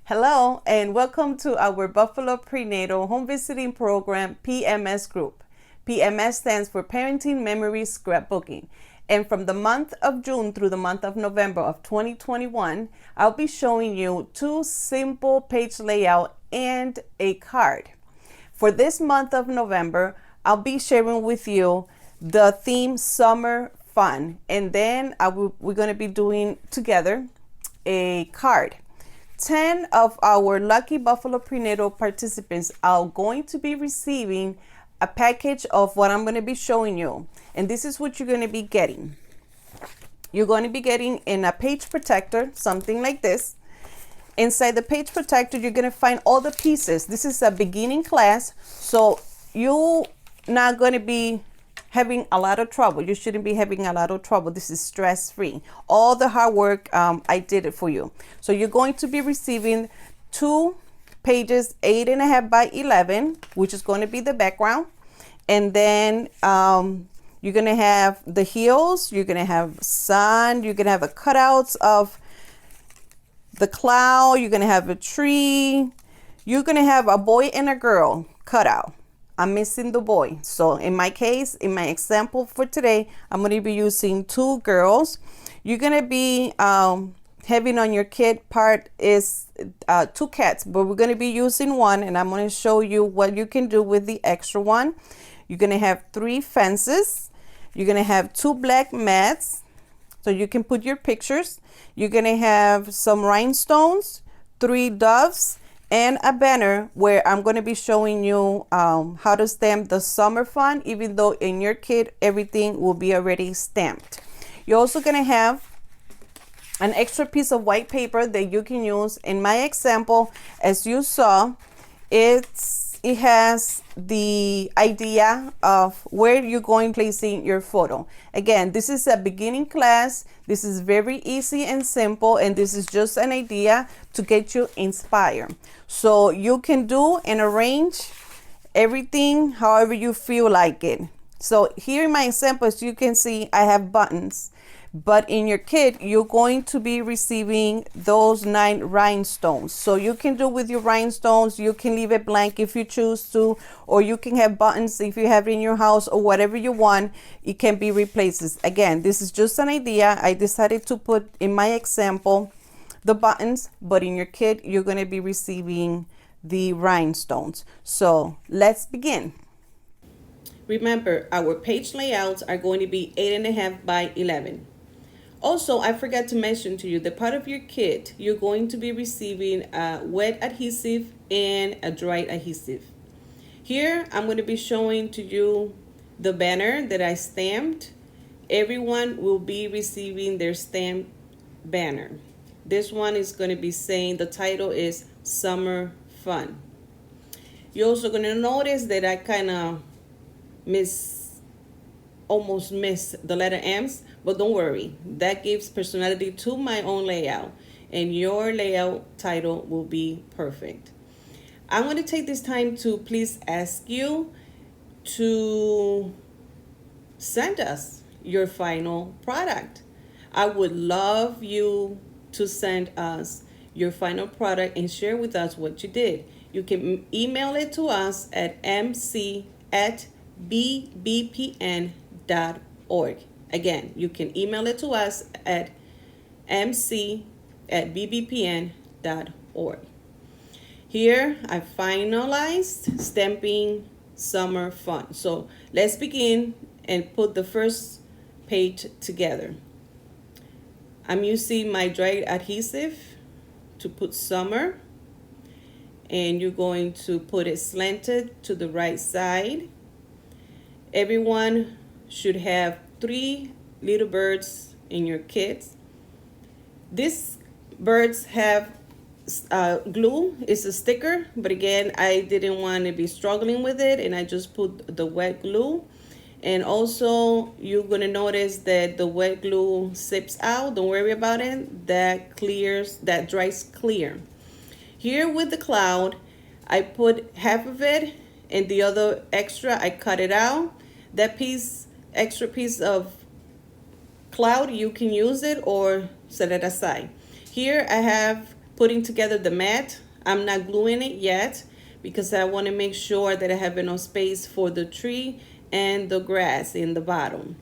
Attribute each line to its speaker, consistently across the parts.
Speaker 1: Hello and welcome to our Buffalo Prenatal Home Visiting Program PMS group. PMS stands for Parenting Memory Scrapbooking. And from the month of June through the month of November of 2021, I'll be showing you two simple page layout and a card. For this month of November, I'll be sharing with you the theme Summer Fun. And then we're going to be doing together a card. 10 of our lucky Buffalo Prenatal participants are going to be receiving a package of what I'm going to be showing you. And this is what you're going to be getting. You're going to be getting in a page protector, something like this. Inside the page protector, you're going to find all the pieces. This is a beginning class, so you're not going to be having a lot of trouble. You shouldn't be having a lot of trouble. This is stress-free. All the hard work, I did it for you. So you're going to be receiving two pages, 8.5 by 11, which is going to be the background. And then you're going to have the hills, you're going to have sun, you're going to have a cutouts of the cloud, you're going to have a tree, you're going to have a boy and a girl cut out. I'm missing the boy. So in my case, in my example for today, I'm going to be using two girls. You're going to be having on your kit part is two cats, but we're going to be using one, and I'm going to show you what you can do with the extra one. You're going to have 3 fences. You're going to have 2 black mats, so you can put your pictures. You're going to have some rhinestones, 3 doves, and a banner where I'm going to be showing you how to stamp the summer fun, even though in your kit everything will be already stamped. You're also going to have an extra piece of white paper that you can use. In my example, as you saw, it has the idea of where you're going placing your photo. Again, this is a beginning class. This is very easy and simple, and this is just an idea to get you inspired. So you can do and arrange everything however you feel like it. So here in my example, as you can see, I have buttons. But in your kit, you're going to be receiving those 9 rhinestones. So you can do with your rhinestones, you can leave it blank if you choose to, or you can have buttons if you have it in your house, or whatever you want, it can be replaced. Again, this is just an idea. I decided to put in my example the buttons, but in your kit, you're going to be receiving the rhinestones. So let's begin. Remember, our page layouts are going to be 8.5 by 11. Also, I forgot to mention to you that part of your kit, you're going to be receiving a wet adhesive and a dry adhesive. Here, I'm going to be showing to you the banner that I stamped. Everyone will be receiving their stamped banner. This one is going to be saying the title is Summer Fun. You're also going to notice that I kind of almost missed the letter M's, but don't worry, that gives personality to my own layout, and your layout title will be perfect. I'm going to take this time to please ask you to send us your final product. I would love you to send us your final product and share with us what you did. You can email it to us at mc@bbpn.org. Again, you can email it to us at mc@bbpn.org. Here, I finalized stamping Summer Fun. So let's begin and put the first page together. I'm using my dry adhesive to put summer, and you're going to put it slanted to the right side. Everyone should have 3 little birds in your kits. These birds have glue. It's a sticker, but again, I didn't want to be struggling with it, and I just put the wet glue. And also, you're going to notice that the wet glue sips out. Don't worry about it. That dries clear. Here with the cloud, I put half of it, and the other extra, I cut it out. That extra piece of cloud, you can use it or set it aside. Here I have putting together the mat. I'm not gluing it yet because I want to make sure that I have enough space for the tree and the grass in the bottom.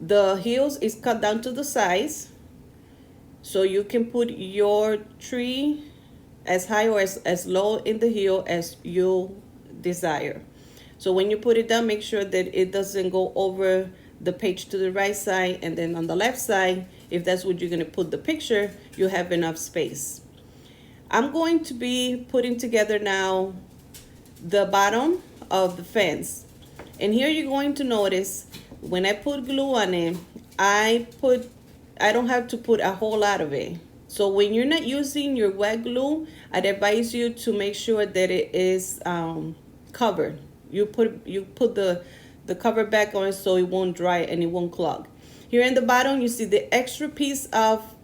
Speaker 1: The heels is cut down to the size, so you can put your tree as high or as low in the heel as you desire. So when you put it down, make sure that it doesn't go over the page to the right side, and then on the left side, if that's what you're going to put the picture, you have enough space. I'm going to be putting together now the bottom of the fence. And here you're going to notice when I put glue on it, I don't have to put a whole lot of it. So when you're not using your wet glue, I'd advise you to make sure that it is covered. You put the cover back on so it won't dry and it won't clog. Here in the bottom, you see the extra piece of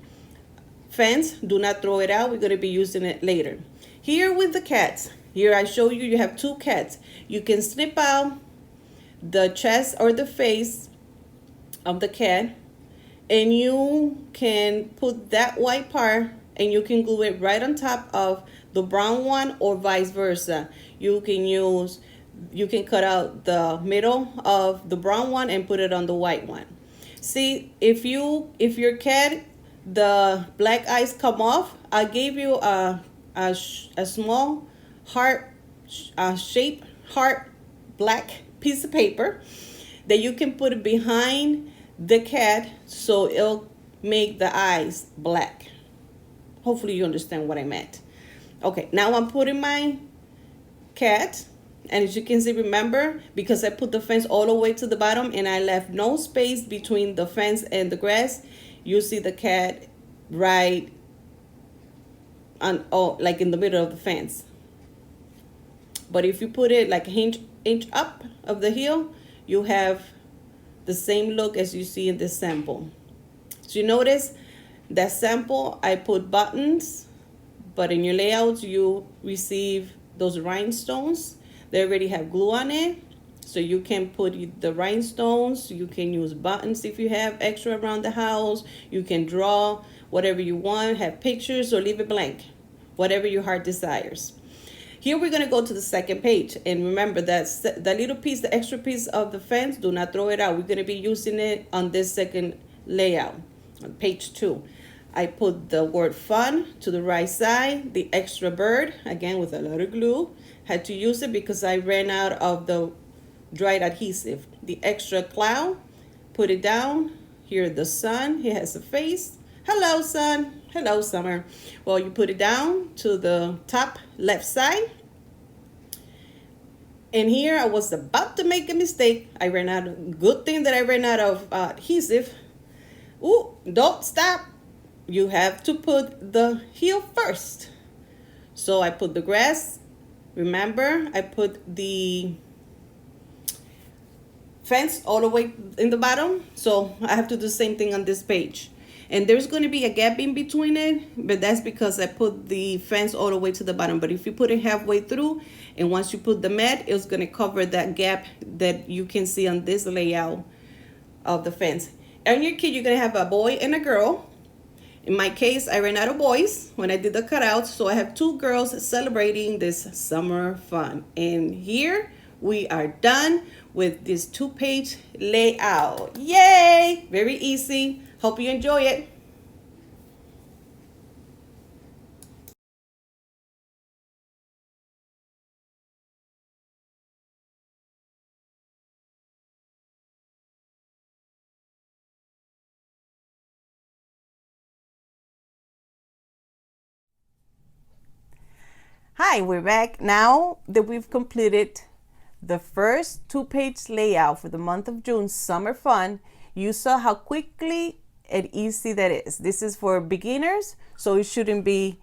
Speaker 1: fence. Do not throw it out. We're going to be using it later. Here with the cats, here I show you have two cats. You can snip out the chest or the face of the cat, and you can put that white part and you can glue it right on top of the brown one, or vice versa. You can cut out the middle of the brown one and put it on the white one. See, if your cat, the black eyes come off, I gave you a small heart shape heart black piece of paper that you can put behind the cat so it'll make the eyes black. Hopefully you understand what I meant. Okay, now I'm putting my cat, and as you can see, remember, because I put the fence all the way to the bottom and I left no space between the fence and the grass, you see the cat right on, like in the middle of the fence. But if you put it like an inch up of the heel, you have the same look as you see in this sample. So you notice that sample, I put buttons, but in your layouts, you receive those rhinestones. They already have glue on it, so you can put the rhinestones. You can use buttons if you have extra around the house. You can draw whatever you want, have pictures, or leave it blank, whatever your heart desires. Here we're going to go to the second page, and remember that little piece, the extra piece of the fence, do not throw it out. We're going to be using it on this second layout, on page 2. I put the word fun to the right side, the extra bird, again with a lot of glue. Had to use it because I ran out of the dried adhesive. The extra cloud, put it down. Here the sun, he has a face. Hello, sun. Hello, summer. Well, you put it down to the top left side. And here I was about to make a mistake. I ran out of, good thing that I ran out of adhesive. Ooh, don't stop. You have to put the heel first. So I put the grass. Remember, I put the fence all the way in the bottom. So I have to do the same thing on this page. And there's going to be a gap in between it, but that's because I put the fence all the way to the bottom. But if you put it halfway through, and once you put the mat, it's going to cover that gap that you can see on this layout of the fence. And your kid, you're going to have a boy and a girl. In my case, I ran out of boys when I did the cutouts, so I have 2 girls celebrating this summer fun. And here we are done with this 2-page layout. Yay! Very easy. Hope you enjoy it. Hi, we're back. Now that we've completed the first 2-page layout for the month of June, summer fun, you saw how quickly and easy that is. This is for beginners, so it should be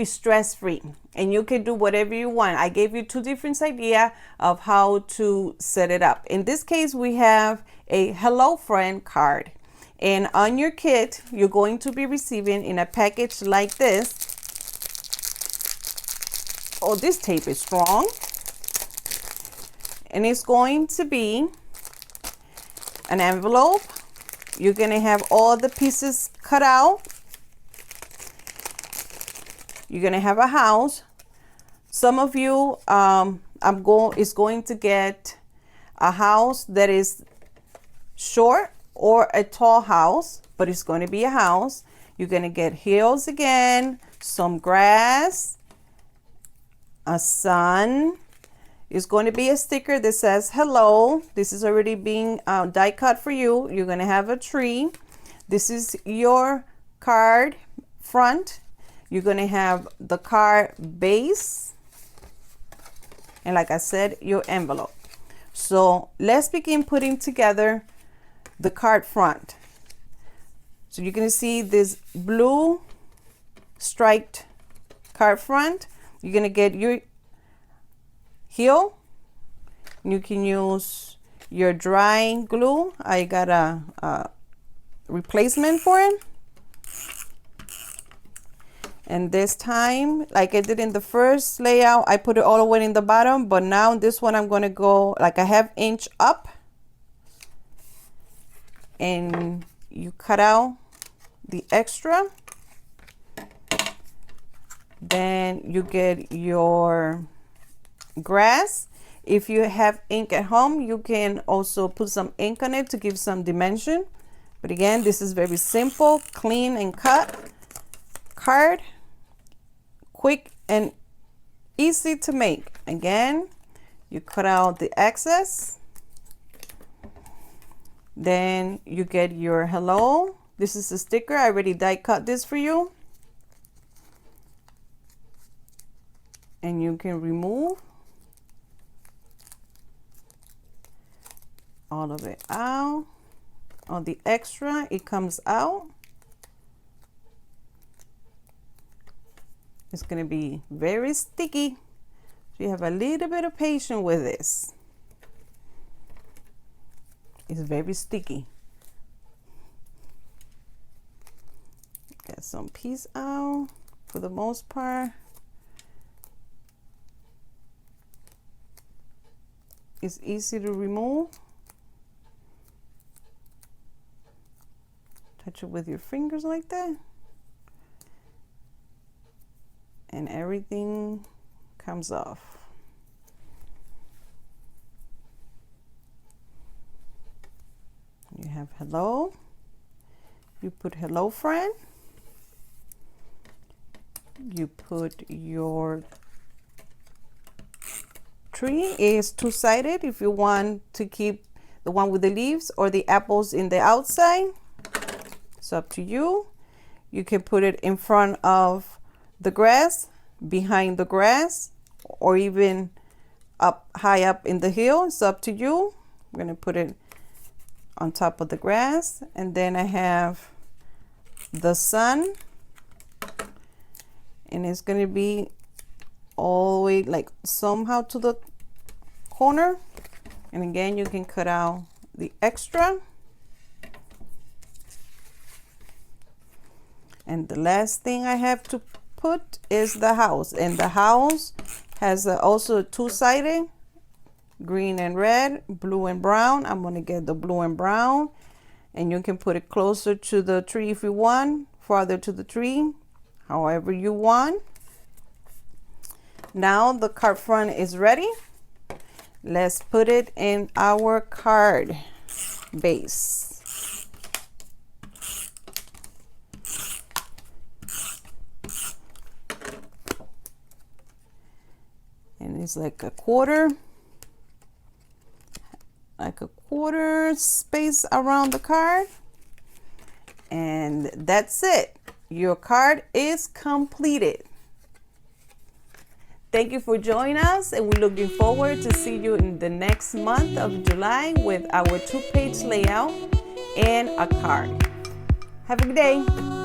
Speaker 1: stress-free, and you can do whatever you want. I gave you 2 different ideas of how to set it up. In this case, we have a hello friend card, and on your kit, you're going to be receiving in a package like this. Oh, this tape is strong. And it's going to be an envelope. You're going to have all the pieces cut out. you're gonna have a house. Some of you is going to get a house that is short or a tall house, but it's going to be a house. You're going to get hills again, some grass, a sun. It's going to be a sticker that says hello. This is already being die cut for you. You're going to have a tree. This is your card front. You're going to have the card base. And like I said, your envelope. So let's begin putting together the card front. So you're going to see this blue striped card front. You're going to get your heel. You can use your dry glue. I got a replacement for it. And this time, like I did in the first layout, I put it all the way in the bottom, but now this one I'm going to go like a ½ inch up, and you cut out the extra. Then you get your grass. If you have ink at home, you can also put some ink on it to give some dimension. But again, this is very simple, clean and cut card, quick and easy to make. Again, you cut out the excess. Then you get your hello. This is a sticker. I already die cut this for you. And you can remove all of it out. All the extra, it comes out. It's going to be very sticky. So you have a little bit of patience with this. It's very sticky. Get some piece out for the most part. It's easy to remove. Touch it with your fingers like that. And everything comes off. You have hello. You put hello friend. You put your tree is two-sided if you want to keep the one with the leaves or the apples in the outside. It's up to you. You can put it in front of the grass, behind the grass, or even up high up in the hill. It's up to you. I'm going to put it on top of the grass, and then I have the sun, and it's going to be all the way like somehow to the corner. And again, you can cut out the extra. And the last thing I have to put is the house, and the house has also two-sided, green and red, blue and brown. I'm going to get the blue and brown, and you can put it closer to the tree if you want, farther to the tree, however you want. Now the card front is ready. Let's put it in our card base. And it's like a quarter space around the card. And that's it. Your card is completed. Thank you for joining us, and we're looking forward to see you in the next month of July with our 2-page layout and a card. Have a good day.